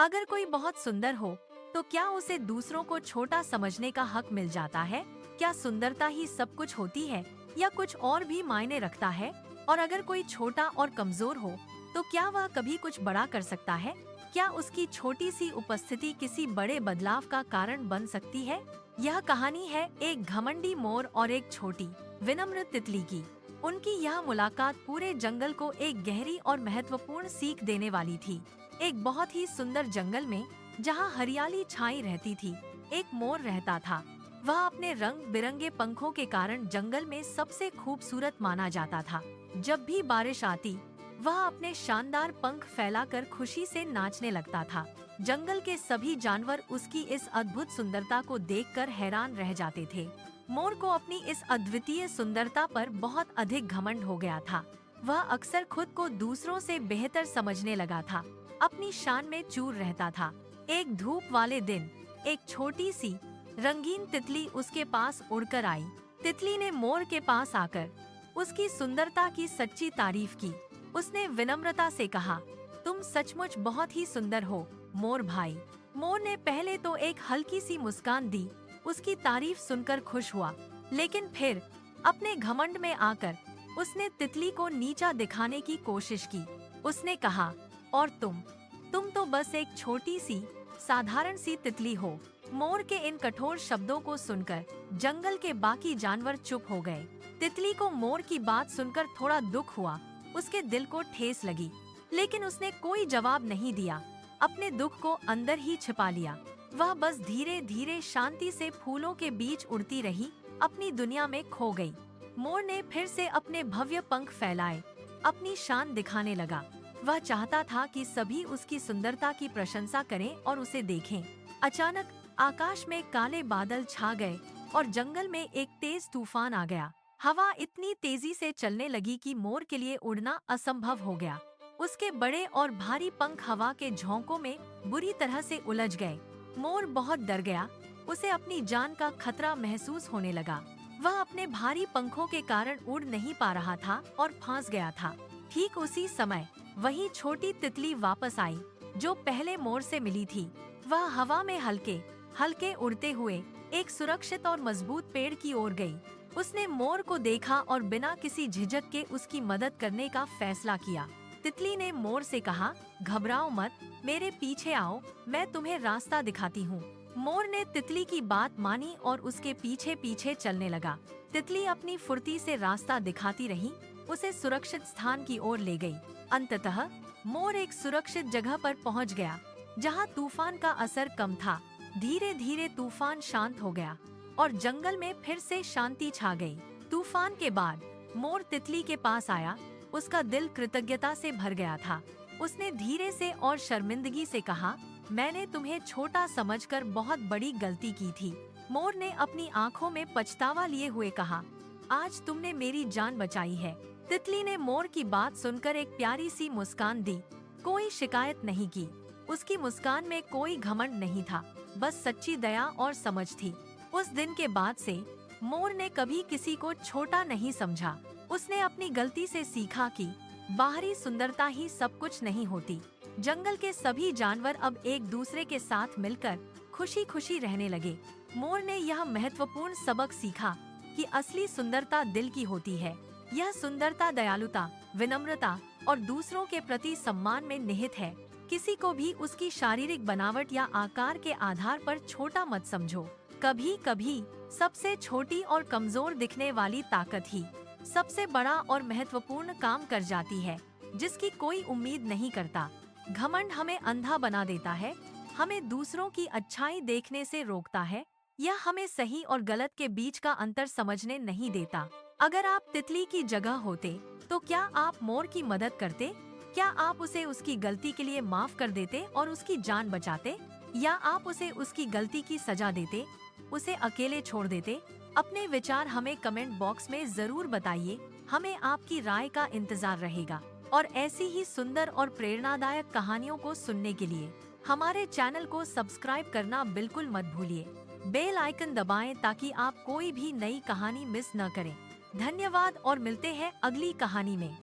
अगर कोई बहुत सुंदर हो तो क्या उसे दूसरों को छोटा समझने का हक मिल जाता है? क्या सुंदरता ही सब कुछ होती है या कुछ और भी मायने रखता है? और अगर कोई छोटा और कमजोर हो तो क्या वह कभी कुछ बड़ा कर सकता है? क्या उसकी छोटी सी उपस्थिति किसी बड़े बदलाव का कारण बन सकती है? यह कहानी है एक घमंडी मोर और एक छोटी विनम्र तितली की। उनकी यह मुलाकात पूरे जंगल को एक गहरी और महत्वपूर्ण सीख देने वाली थी। एक बहुत ही सुंदर जंगल में, जहाँ हरियाली छाई रहती थी, एक मोर रहता था। वह अपने रंग बिरंगे पंखों के कारण जंगल में सबसे खूबसूरत माना जाता था। जब भी बारिश आती, वह अपने शानदार पंख फैलाकर खुशी से नाचने लगता था। जंगल के सभी जानवर उसकी इस अद्भुत सुंदरता को देखकर हैरान रह जाते थे। मोर को अपनी इस अद्वितीय सुंदरता पर बहुत अधिक घमंड हो गया था। वह अक्सर खुद को दूसरों से बेहतर समझने लगा था, अपनी शान में चूर रहता था। एक धूप वाले दिन एक छोटी सी रंगीन तितली उसके पास उड़कर आई। तितली ने मोर के पास आकर उसकी सुंदरता की सच्ची तारीफ की। उसने विनम्रता से कहा, तुम सचमुच बहुत ही सुंदर हो मोर भाई। मोर ने पहले तो एक हल्की सी मुस्कान दी, उसकी तारीफ सुनकर खुश हुआ, लेकिन फिर अपने घमंड में आकर उसने तितली को नीचा दिखाने की कोशिश की। उसने कहा, और तुम तो बस एक छोटी सी साधारण सी तितली हो। मोर के इन कठोर शब्दों को सुनकर जंगल के बाकी जानवर चुप हो गए। तितली को मोर की बात सुनकर थोड़ा दुख हुआ, उसके दिल को ठेस लगी, लेकिन उसने कोई जवाब नहीं दिया। अपने दुख को अंदर ही छिपा लिया। वह बस धीरे धीरे शांति से फूलों के बीच उड़ती रही, अपनी दुनिया में खो गई। मोर ने फिर से अपने भव्य पंख फैलाए, अपनी शान दिखाने लगा। वह चाहता था कि सभी उसकी सुंदरता की प्रशंसा करें और उसे देखें। अचानक आकाश में काले बादल छा गए और जंगल में एक तेज तूफान आ गया। हवा इतनी तेजी से चलने लगी कि मोर के लिए उड़ना असंभव हो गया। उसके बड़े और भारी पंख हवा के झोंकों में बुरी तरह से उलझ गए। मोर बहुत डर गया, उसे अपनी जान का खतरा महसूस होने लगा। वह अपने भारी पंखों के कारण उड़ नहीं पा रहा था और फंस गया था। ठीक उसी समय वही छोटी तितली वापस आई, जो पहले मोर से मिली थी। वह हवा में हल्के हल्के उड़ते हुए एक सुरक्षित और मजबूत पेड़ की ओर गई। उसने मोर को देखा और बिना किसी झिझक के उसकी मदद करने का फैसला किया। तितली ने मोर से कहा, घबराओ मत, मेरे पीछे आओ, मैं तुम्हें रास्ता दिखाती हूँ। मोर ने तितली की बात मानी और उसके पीछे पीछे चलने लगा। तितली अपनी फुर्ती से रास्ता दिखाती रही, उसे सुरक्षित स्थान की ओर ले गई। अंततः मोर एक सुरक्षित जगह पर पहुंच गया, जहां तूफान का असर कम था। धीरे धीरे तूफान शांत हो गया और जंगल में फिर से शांति छा गई। तूफान के बाद मोर तितली के पास आया, उसका दिल कृतज्ञता से भर गया था। उसने धीरे से और शर्मिंदगी से कहा, मैंने तुम्हें छोटा समझकर बहुत बड़ी गलती की थी। मोर ने अपनी आंखों में पछतावा लिए हुए कहा, आज तुमने मेरी जान बचाई है। तितली ने मोर की बात सुनकर एक प्यारी सी मुस्कान दी, कोई शिकायत नहीं की। उसकी मुस्कान में कोई घमंड नहीं था, बस सच्ची दया और समझ थी। उस दिन के बाद से मोर ने कभी किसी को छोटा नहीं समझा। उसने अपनी गलती से सीखा कि बाहरी सुंदरता ही सब कुछ नहीं होती। जंगल के सभी जानवर अब एक दूसरे के साथ मिलकर खुशी खुशी रहने लगे। मोर ने यह महत्वपूर्ण सबक सीखा कि असली सुंदरता दिल की होती है। यह सुंदरता दयालुता, विनम्रता और दूसरों के प्रति सम्मान में निहित है। किसी को भी उसकी शारीरिक बनावट या आकार के आधार पर छोटा मत समझो। कभी कभी सबसे छोटी और कमजोर दिखने वाली ताकत ही सबसे बड़ा और महत्वपूर्ण काम कर जाती है, जिसकी कोई उम्मीद नहीं करता। घमंड हमें अंधा बना देता है, हमें दूसरों की अच्छाई देखने से रोकता है, यह हमें सही और गलत के बीच का अंतर समझने नहीं देता। अगर आप तितली की जगह होते तो क्या आप मोर की मदद करते? क्या आप उसे उसकी गलती के लिए माफ कर देते और उसकी जान बचाते, या आप उसे उसकी गलती की सजा देते, उसे अकेले छोड़ देते? अपने विचार हमें कमेंट बॉक्स में जरूर बताइए, हमें आपकी राय का इंतजार रहेगा। और ऐसी ही सुंदर और प्रेरणादायक कहानियों को सुनने के लिए हमारे चैनल को सब्सक्राइब करना बिल्कुल मत भूलिए। बेल आइकन दबाएं ताकि आप कोई भी नई कहानी मिस न करें। धन्यवाद और मिलते हैं अगली कहानी में।